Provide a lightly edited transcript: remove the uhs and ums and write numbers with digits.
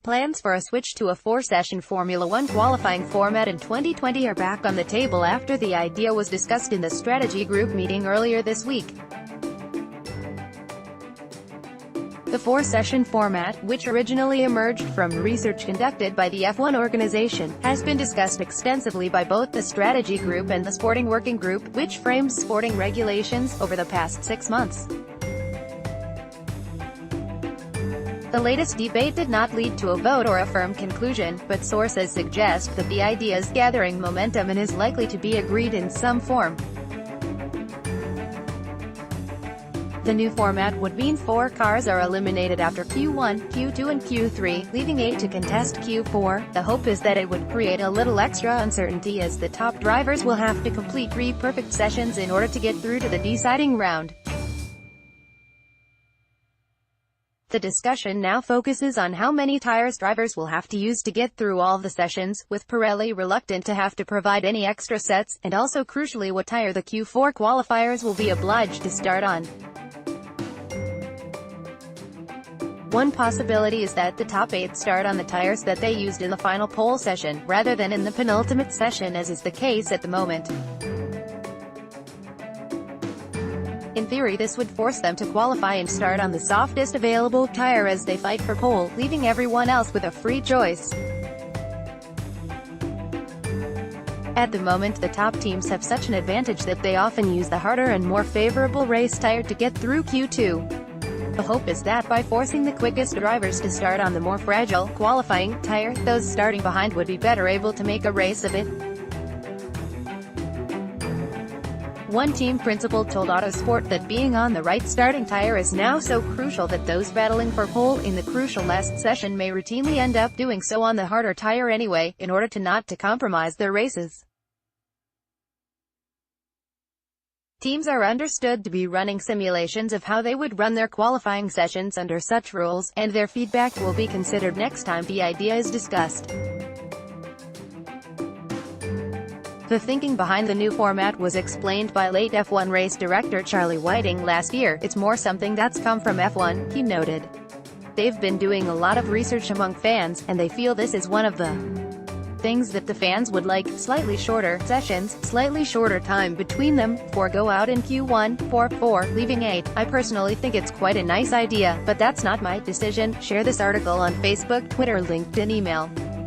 Plans for a switch to a four-session Formula One qualifying format in 2020 are back on the table after the idea was discussed in the strategy group meeting earlier this week. The four-session format, which originally emerged from research conducted by the F1 organization, has been discussed extensively by both the strategy group and the sporting working group, which frames sporting regulations, over the past 6 months. The latest debate did not lead to a vote or a firm conclusion, but sources suggest that the idea is gathering momentum and is likely to be agreed in some form. The new format would mean 4 cars are eliminated after Q1, Q2 and Q3, leaving 8 to contest Q4. The hope is that it would create a little extra uncertainty as the top drivers will have to complete 3 perfect sessions in order to get through to the deciding round. The discussion now focuses on how many tires drivers will have to use to get through all the sessions, with Pirelli reluctant to have to provide any extra sets, and also crucially what tire the Q4 qualifiers will be obliged to start on. One possibility is that the top 8 start on the tires that they used in the final pole session, rather than in the penultimate session as is the case at the moment. In theory, this would force them to qualify and start on the softest available tire as they fight for pole, leaving everyone else with a free choice. At the moment, the top teams have such an advantage that they often use the harder and more favorable race tire to get through Q2. The hope is that by forcing the quickest drivers to start on the more fragile, qualifying tire, those starting behind would be better able to make a race of it. One team principal told Autosport that being on the right starting tire is now so crucial that those battling for pole in the crucial last session may routinely end up doing so on the harder tire anyway, in order to not to compromise their races. Teams are understood to be running simulations of how they would run their qualifying sessions under such rules, and their feedback will be considered next time the idea is discussed. The thinking behind the new format was explained by late F1 race director Charlie Whiting last year. It's more something that's come from F1, he noted. They've been doing a lot of research among fans, and they feel this is one of the things that the fans would like: slightly shorter sessions, slightly shorter time between them, 4 go out in Q1, 4, leaving 8. I personally think it's quite a nice idea, but that's not my decision. Share this article on Facebook, Twitter, LinkedIn, email.